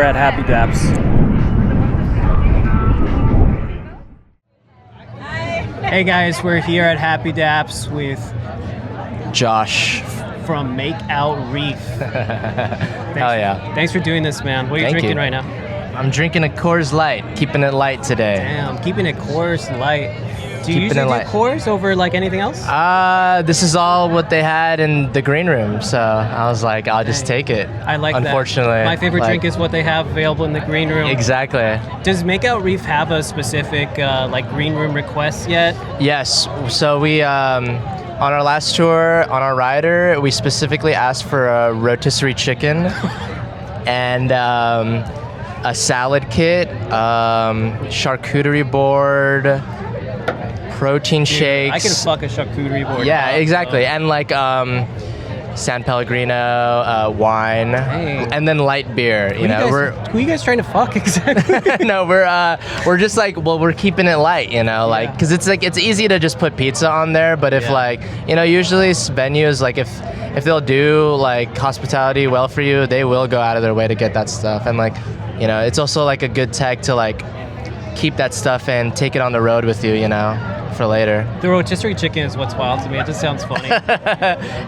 at Happy Daps. Hey guys, we're here at Happy Daps with Josh from Makeout Reef. Hell yeah. Thanks for doing this, man. What are you drinking right now? I'm drinking a Coors Light, keeping it light today. Damn, keeping it Coors Light. Do you Keeping usually it do light. Coors over like anything else? This is all what they had in the green room, so I was like, I'll just take it. I like Unfortunately, that. My favorite drink is what they have available in the green room. Exactly. Does Makeout Reef have a specific like green room request yet? Yes. So we on our last tour on our rider, we specifically asked for a rotisserie chicken and a salad kit, charcuterie board, protein shakes. I can fuck a charcuterie board. Yeah, up, exactly. so. And like San Pellegrino, wine, and then light beer. Who are you guys trying to fuck exactly? No, we're just like, well, we're keeping it light, like, because it's like it's easy to just put pizza on there, but if like, usually venues like if they'll do like hospitality well for you, they will go out of their way to get that stuff, and like, it's also like a good tech to like keep that stuff and take it on the road with you, for later. The rotisserie chicken is what's wild to me. It just sounds funny.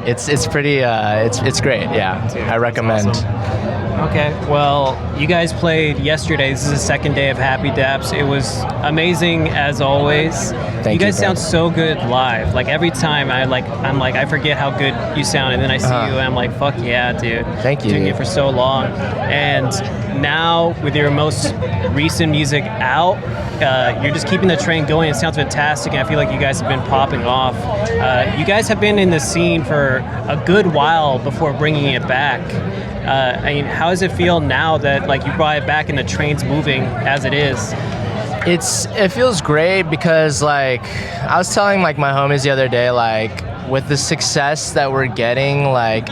It's pretty. It's great. Yeah, dude, I recommend. Awesome. Okay, well, you guys played yesterday. This is the second day of Happy Daps. It was amazing as always. You guys sound so good live. Like every time I'm like, I forget how good you sound, and then I see you, and I'm like, fuck yeah, dude. Thank you. Doing it for so long, and now with your most recent music out, you're just keeping the train going. It sounds fantastic, and I feel like you guys have been popping off. You guys have been in the scene for a good while before bringing it back. I mean, how does it feel now that like you brought it back and the train's moving as it is? It feels great because like I was telling like my homies the other day, like with the success that we're getting, like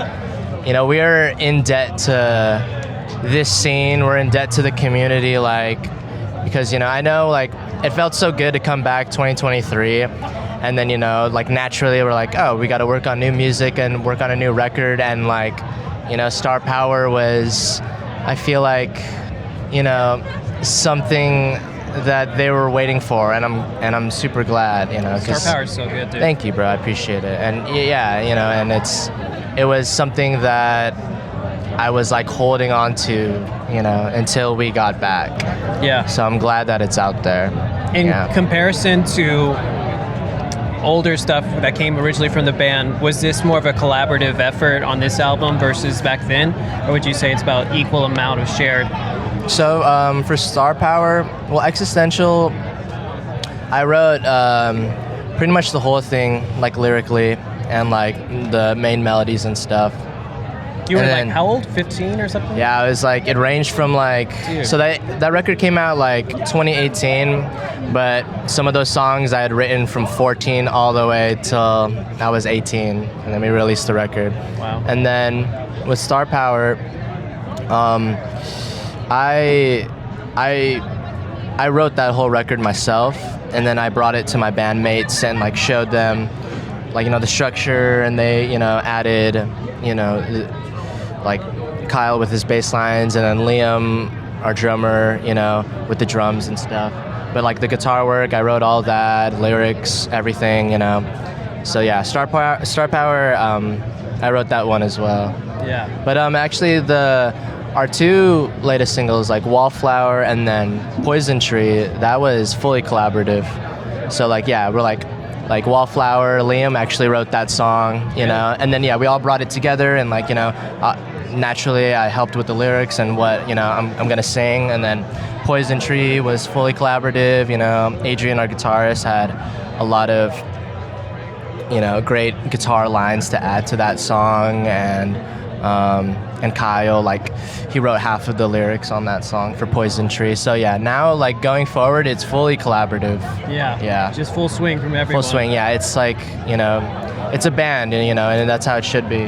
we are in debt to this scene, we're in debt to the community, like because I know like it felt so good to come back 2023, and then like naturally we're like, oh, we got to work on new music and work on a new record, and like Star Power was, I feel like, something that they were waiting for, and I'm super glad, Star Power is so good, dude. Thank you, bro. I appreciate it, and yeah, and it was something that I was like holding on to, until we got back. Yeah. So I'm glad that it's out there. In comparison to older stuff that came originally from the band, was this more of a collaborative effort on this album versus back then, or would you say it's about equal amount of shared? So for Star Power, well, Existential, I wrote pretty much the whole thing, like lyrically, and like the main melodies and stuff. You were like how old? 15 or something? Yeah, it was like, it ranged from like, so that record came out like 2018, but some of those songs I had written from 14 all the way till I was 18, and then we released the record. Wow. And then with Star Power, I wrote that whole record myself, and then I brought it to my bandmates and like showed them like, the structure, and they, added, like Kyle with his bass lines, and then Liam, our drummer, with the drums and stuff. But like the guitar work, I wrote all that, lyrics, everything, So yeah, Star Power, I wrote that one as well. Yeah. But actually our two latest singles, like Wallflower and then Poison Tree, that was fully collaborative. So like, yeah, we're like Wallflower, Liam actually wrote that song, and then we all brought it together, and like, naturally I helped with the lyrics and what, I'm gonna sing, and then Poison Tree was fully collaborative, Adrian, our guitarist, had a lot of, great guitar lines to add to that song, and Kyle, like, he wrote half of the lyrics on that song for Poison Tree. So yeah, now like going forward, it's fully collaborative. Yeah. Just full swing from everyone. Full swing, yeah. It's like, it's a band, and that's how it should be,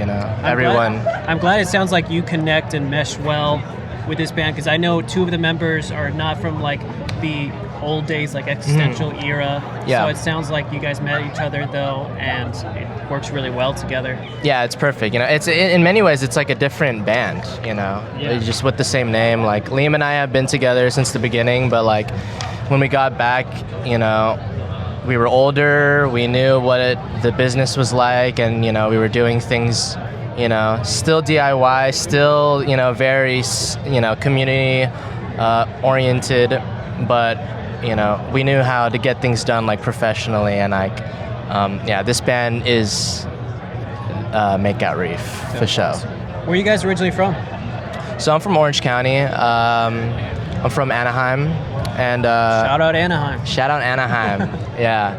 everyone. I'm glad it sounds like you connect and mesh well with this band? Because I know two of the members are not from like the old days, like existential era. Yeah. So it sounds like you guys met each other though, and it works really well together. Yeah, it's perfect. You know, it's in many ways it's like a different band. You know, Yeah. just with the same name. Like Liam and I have been together since the beginning, but like when we got back, you know, we were older. We knew what the business was like, and you know, we were doing things, you know, still DIY, still, you know, very, you know, community oriented, but you know, we knew how to get things done like professionally, and like, yeah, this band is Makeout Reef for sure. Where are you guys originally from? So I'm from Orange County. I'm from Anaheim, and Shout out Anaheim. shout out Anaheim. Yeah.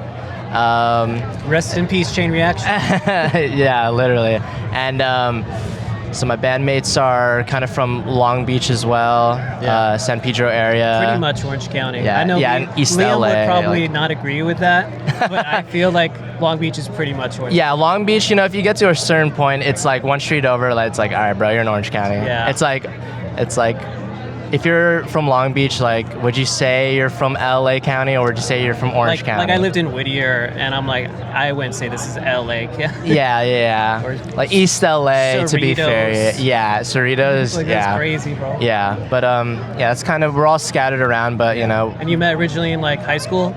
Rest in peace, Chain Reaction. Yeah, literally. And so my bandmates are kind of from Long Beach as well, Yeah. San Pedro area. Pretty much Orange County. Yeah, I know yeah, and East Liam LA, would probably like- not agree with that, but I feel like Long Beach is pretty much Orange. Yeah, Long Beach, you know, if you get to a certain point, it's like one street over, like, it's like, all right, bro, you're in Orange County. Yeah. It's like, if you're from Long Beach, like, would you say you're from LA County, or would you say you're from Orange County? Like I lived in Whittier, and I'm like, I wouldn't say this is LA. Yeah. Or Like East LA, to be fair. Cerritos. Yeah, Cerritos, Like, yeah. that's crazy, bro. Yeah, but yeah, it's kind of, we're all scattered around, but you know, And you met originally in like high school.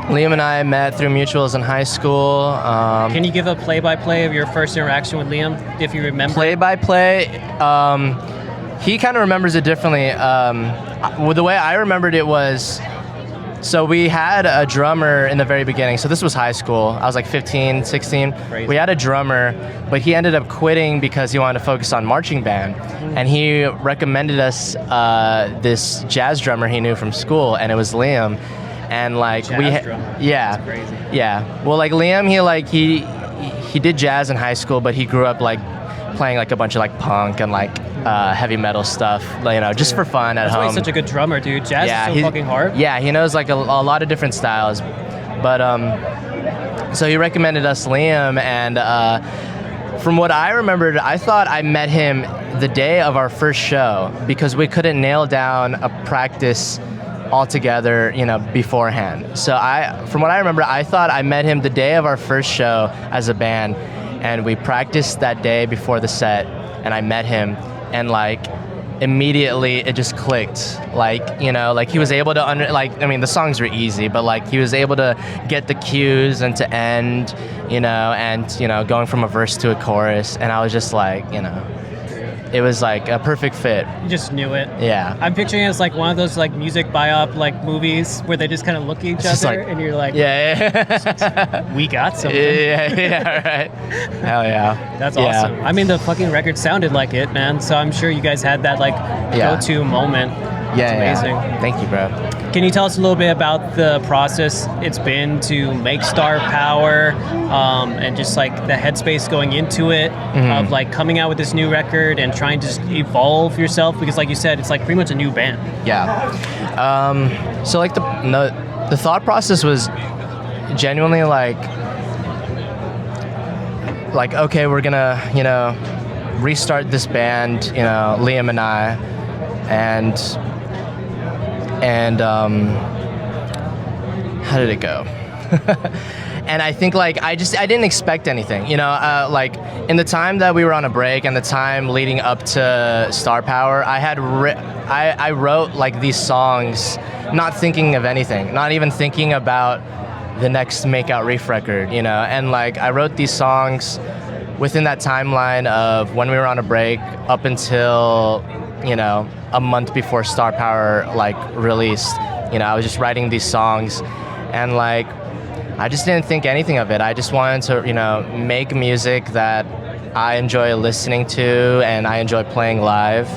Liam and I met through mutuals in high school. Can you give a play-by-play of your first interaction with Liam, if you remember? Play-by-play, he kind of remembers it differently. Well, the way I remembered it was, so we had a drummer in the very beginning. So this was high school. I was like 15, 16. Crazy. We had a drummer, but he ended up quitting because he wanted to focus on marching band. And he recommended us this jazz drummer he knew from school, and it was Liam. And like Jazz drummer. yeah, That's crazy. yeah. Well, like Liam, he did jazz in high school, but he grew up like playing like a bunch of like punk and like heavy metal stuff, you know, just for fun at That's home. why he's such a good drummer, dude. Jazz is so he- fucking hard. Yeah, he knows like a lot of different styles. But so he recommended us Liam, and from what I remembered, I thought I met him the day of our first show because we couldn't nail down a practice altogether, you know, beforehand. So from what I remember, I thought I met him the day of our first show as a band, and we practiced that day before the set, and I met him, and like immediately it just clicked. Like, you know, like he was able to I mean, the songs were easy, but like he was able to get the cues and to end, you know, and you know, going from a verse to a chorus, and I was just like, you know, it was like a perfect fit. You just knew it. Yeah. I'm picturing it as like one of those like music biop like movies where they just kind of look at each It's just other like- and you're like, Yeah. we got something. Yeah, right. Hell yeah. That's Yeah. awesome. I mean, the fucking record sounded like it, man. So I'm sure you guys had that like Yeah. go-to moment. Yeah, It's amazing. yeah. Thank you, bro. Can you tell us a little bit about the process it's been to make Star Power, and just like the headspace going into it, of like coming out with this new record and trying to just evolve yourself? Because like you said, it's like pretty much a new band. Yeah. So like the thought process was genuinely like okay, we're gonna, you know, restart this band, you know, Liam and I, and how did it go? And I think like I didn't expect anything, you know, like in the time that we were on a break and the time leading up to Star Power, I wrote like these songs not thinking of anything, not even thinking about the next Makeout Reef record, you know, and like I wrote these songs within that timeline of when we were on a break up until, you know, a month before Star Power like released. You know, I was just writing these songs, and like I just didn't think anything of it. I just wanted to, you know, make music that I enjoy listening to and I enjoy playing live,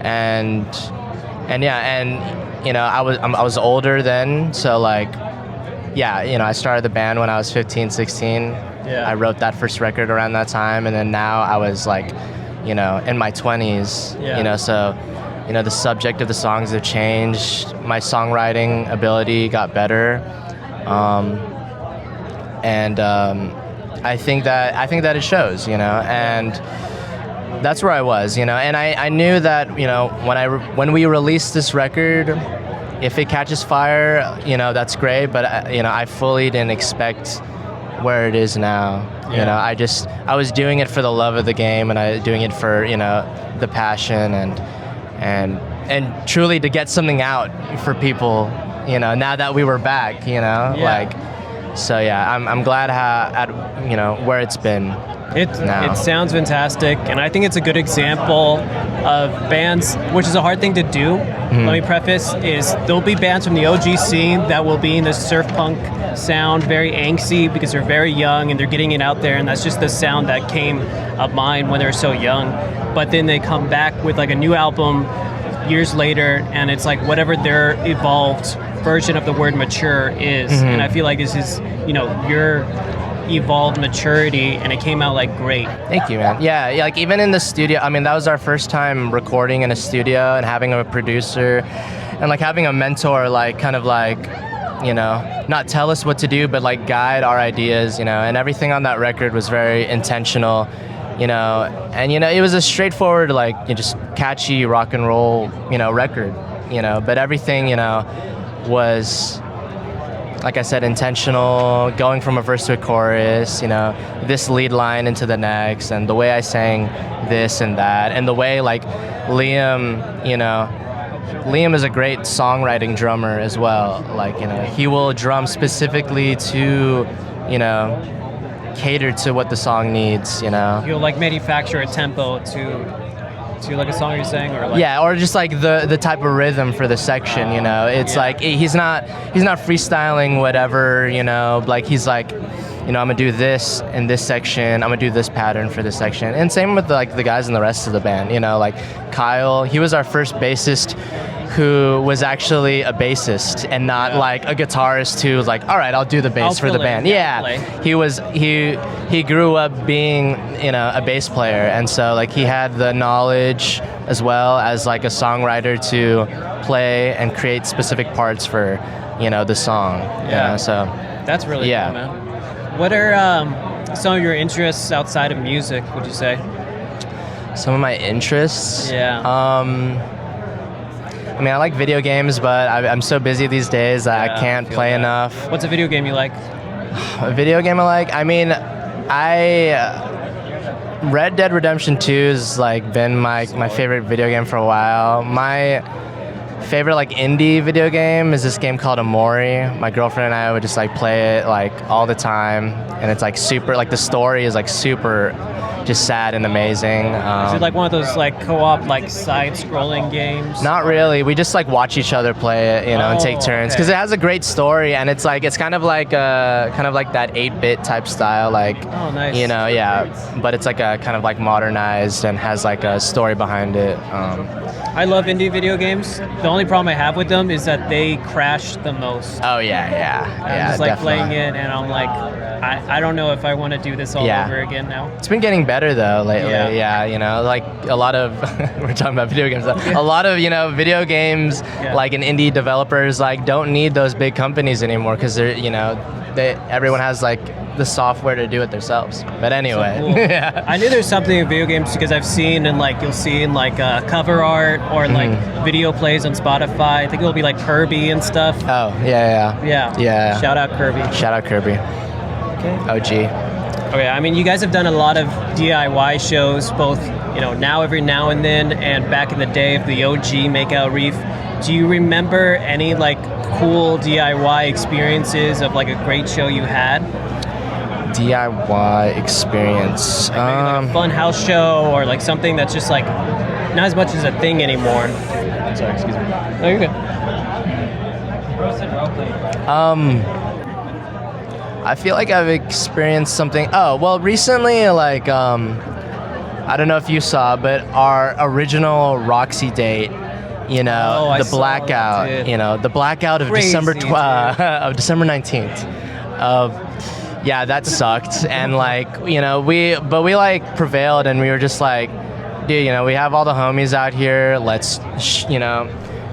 and yeah, and you know, I was older then, so like, yeah, you know, I started the band when I was 15, 16. Yeah. I wrote that first record around that time, and then now I was like, you know, in my 20s, Yeah. you know, so, you know, the subject of the songs have changed. My songwriting ability got better, and I think that it shows, you know, and that's where I was, you know, and I knew that, you know, when we released this record, if it catches fire, you know, that's great, but you know, I fully didn't expect where it is now. Yeah. You know, I was doing it for the love of the game, and I was doing it for, you know, the passion and truly to get something out for people, you know, now that we were back, you know, like, so yeah, I'm glad you know, where it's been. It sounds fantastic, and I think it's a good example of bands, which is a hard thing to do. Let me preface, is there'll be bands from the OG scene that will be in the surf punk sound, very angsty because they're very young and they're getting it out there, and that's just the sound that came of mind when they were so young. But then they come back with like a new album years later, and it's like whatever their evolved version of the word mature is. And I feel like this is, you know, your evolved maturity, and it came out like great. Thank you, man. Yeah, like even in the studio, I mean, that was our first time recording in a studio and having a producer and like having a mentor, like kind of like, you know, not tell us what to do, but like guide our ideas, you know, and everything on that record was very intentional, you know, and, you know, it was a straightforward, like, you know, just catchy rock and roll, you know, record, you know, but everything, you know, was, like I said, intentional, going from a verse to a chorus, you know, this lead line into the next, and the way I sang this and that, and the way, like, Liam, you know, Liam is a great songwriting drummer as well. Like, you know, he will drum specifically to, you know, cater to what the song needs, you know. You'll, like, manufacture a tempo to like a song you're saying, or like, yeah, or just like the type of rhythm for the section, you know. It's like he's not freestyling whatever, you know, like he's like, you know, I'm gonna do this in this section, I'm gonna do this pattern for this section. And same with like the guys in the rest of the band, you know, like Kyle, he was our first bassist who was actually a bassist and not like a guitarist who was like, all right, I'll do the bass for the band. He grew up being, you know, a bass player, and so like he had the knowledge as well as like a songwriter to play and create specific parts for, you know, the song. You know, so that's really cool, man. What are some of your interests outside of music, would you say? Some of my interests? Yeah. I mean, I like video games, but I'm so busy these days that I can't play enough. What's a video game you like? A video game I like? I mean, Red Dead Redemption 2 has like been my favorite video game for a while. My favorite like indie video game is this game called Amori. My girlfriend and I would just like play it like all the time, and it's like super, like the story is like super just sad and amazing. Is it like one of those like co-op like side-scrolling games? Not really. We just like watch each other play it, you know, and take turns, because it has a great story, and it's kind of like that 8-bit type style, like, oh, nice. You know, yeah, but it's like a kind of like modernized and has like a story behind it. I love indie video games. The only problem I have with them is that they crash the most. Oh yeah. I'm just like playing it, and I'm like, I don't know if I want to do this all over again now. It's been getting better though lately. Yeah, you know, like a lot of we're talking about video games. A lot of, you know, video games like an indie developers like don't need those big companies anymore, because they're, you know, everyone has like the software to do it themselves. But anyway, so cool. Yeah. I knew there's something in video games because I've seen, and like you'll see in like cover art or like video plays on Spotify. I think it'll be like Kirby and stuff. Oh yeah. Shout out Kirby. Okay. OG. Okay, I mean, you guys have done a lot of DIY shows, both, you know, now every now and then, and back in the day of the OG Makeout Reef. Do you remember any like cool DIY experiences of like a great show you had? DIY experience. Like maybe like a fun house show, or like something that's just like not as much as a thing anymore. Sorry, excuse me. No, you're good. I feel like I've experienced something. Oh, well, recently, like, I don't know if you saw, but our original Roxy date, you know, the blackout, you know, the blackout of December 19th. Yeah, that sucked. And like, you know, we like prevailed, and we were just like, dude, you know, we have all the homies out here. Let's, you know,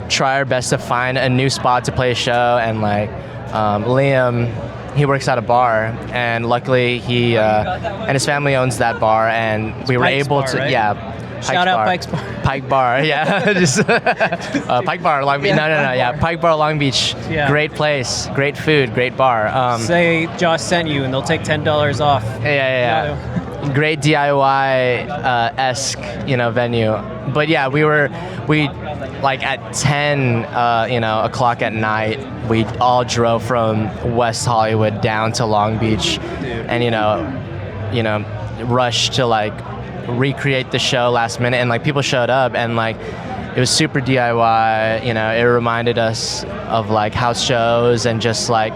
try our best to find a new spot to play a show. And like, Liam, he works at a bar, and luckily he and his family owns that bar, and we were Pike's able Bar, to, right? yeah. Shout out Pike's Bar. Pike Bar, yeah. Just Pike Bar, Long Beach. No, yeah. Pike Bar, Long Beach. Yeah. Great place, great food, great bar. Say Josh sent you, and they'll take $10 off. Yeah. Great DIY-esque, venue. But yeah, we like at 10, o'clock at night, we all drove from West Hollywood down to Long Beach, and rushed to like recreate the show last minute, and like people showed up, and like it was super DIY. It reminded us of like house shows and just like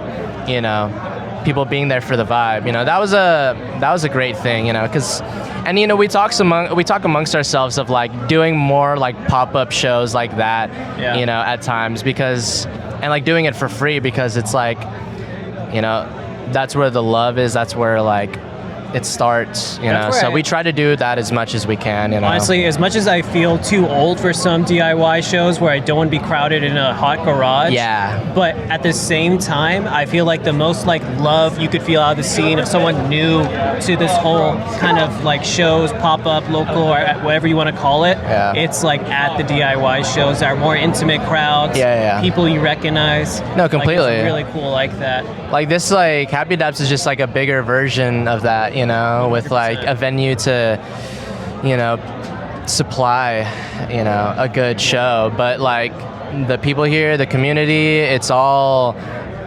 people being there for the vibe. That was a great thing. Because we talk amongst ourselves of like doing more like pop-up shows like that. Yeah. At times, and like doing it for free, because it's like that's where the love is. That's where like it starts, so we try to do that as much as we can. Honestly, as much as I feel too old for some DIY shows where I don't want to be crowded in a hot garage, but at the same time, I feel like the most like love you could feel out of the scene of someone new to this whole kind of like shows, pop-up, local, or whatever you want to call it. It's like at the DIY shows that are more intimate crowds, people you recognize. No, completely. Like, it's really cool like that. Like this, like Happy Daps is just like a bigger version of that, with 100%. Like a venue to, supply, a good show. But like the people here, the community, it's all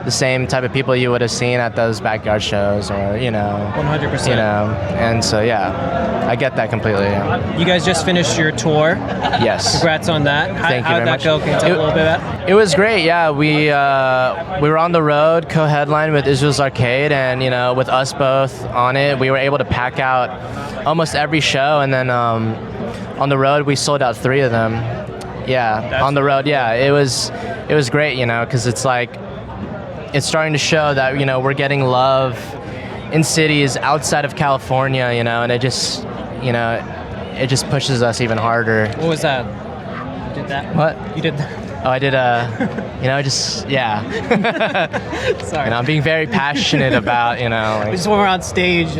the same type of people you would have seen at those backyard shows, or 100%. And so I get that completely. You guys just finished your tour. Yes. Congrats on that. Thank you very much. How did that go? Can you talk a little bit about it? It was great. Yeah, we were on the road, co-headline with Israel's Arcade, and with us both on it, we were able to pack out almost every show, and then on the road we sold out 3 of them. Yeah, on the road. Yeah, it was great. Because it's like, it's starting to show that we're getting love in cities outside of California, and it just pushes us even harder. What was that? You did that? What? You did that? Oh, I did Sorry. I'm being very passionate about, like, just when we're on stage.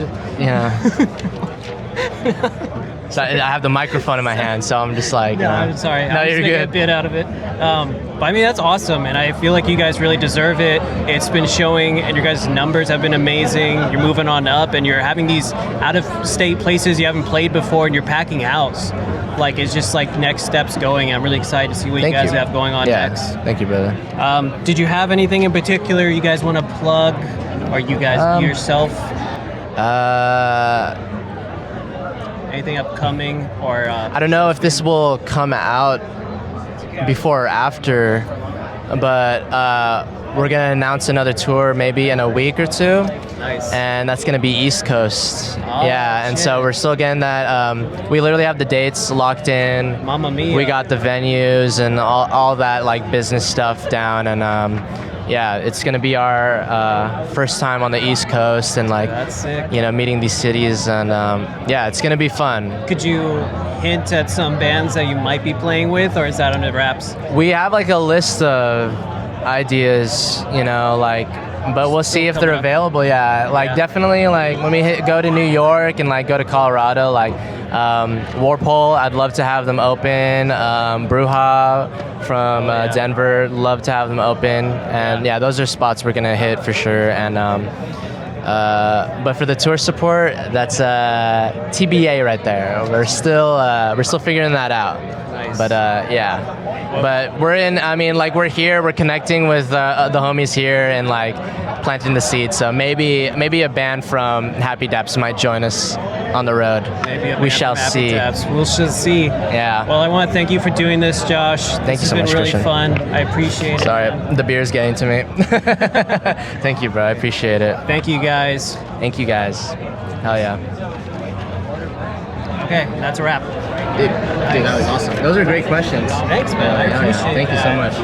So I have the microphone in my hand, so I'm just like... No, I'm sorry. No, you're good. A bit out of it. But I mean, that's awesome, and I feel like you guys really deserve it. It's been showing, and your guys' numbers have been amazing. You're moving on up, and you're having these out-of-state places you haven't played before, and you're packing house. Like, it's just like next steps going. I'm really excited to see what you guys have going on next. Thank you, brother. Did you have anything in particular you guys want to plug, or you guys yourself? Anything upcoming, or I don't know if this will come out before or after, but we're gonna announce another tour maybe in a week or 2. Nice. And that's gonna be East Coast. And so we're still getting that. We literally have the dates locked in. Mamma mia. We got the venues and all that like business stuff down, and it's gonna be our first time on the East Coast, and like, that's sick. Meeting these cities, and it's gonna be fun. Could you hint at some bands that you might be playing with, or is that under wraps? We have like a list of ideas, but we'll see if they're available. Definitely, like when we go to New York and like go to Colorado, like Warpole, I'd love to have them open. Bruja from Denver, love to have them open, and those are spots we're gonna hit for sure. And but for the tour support, that's TBA right there. We're still figuring that out. Nice. But but we're in. I mean, like we're here. We're connecting with the homies here and like planting the seeds. So maybe a band from Happy Daps might join us on the road. We shall see. We shall see. Yeah. Well, I want to thank you for doing this, Josh. Thank you so much, It's been really Christian. fun. I appreciate it. Sorry, the beer's getting to me. Thank you, bro. I appreciate it. Thank you, guys. Thank you, guys. Hell yeah. Okay, that's a wrap. Dude, that was awesome. Those are great questions. Thanks, man. I appreciate it. Thank you so much.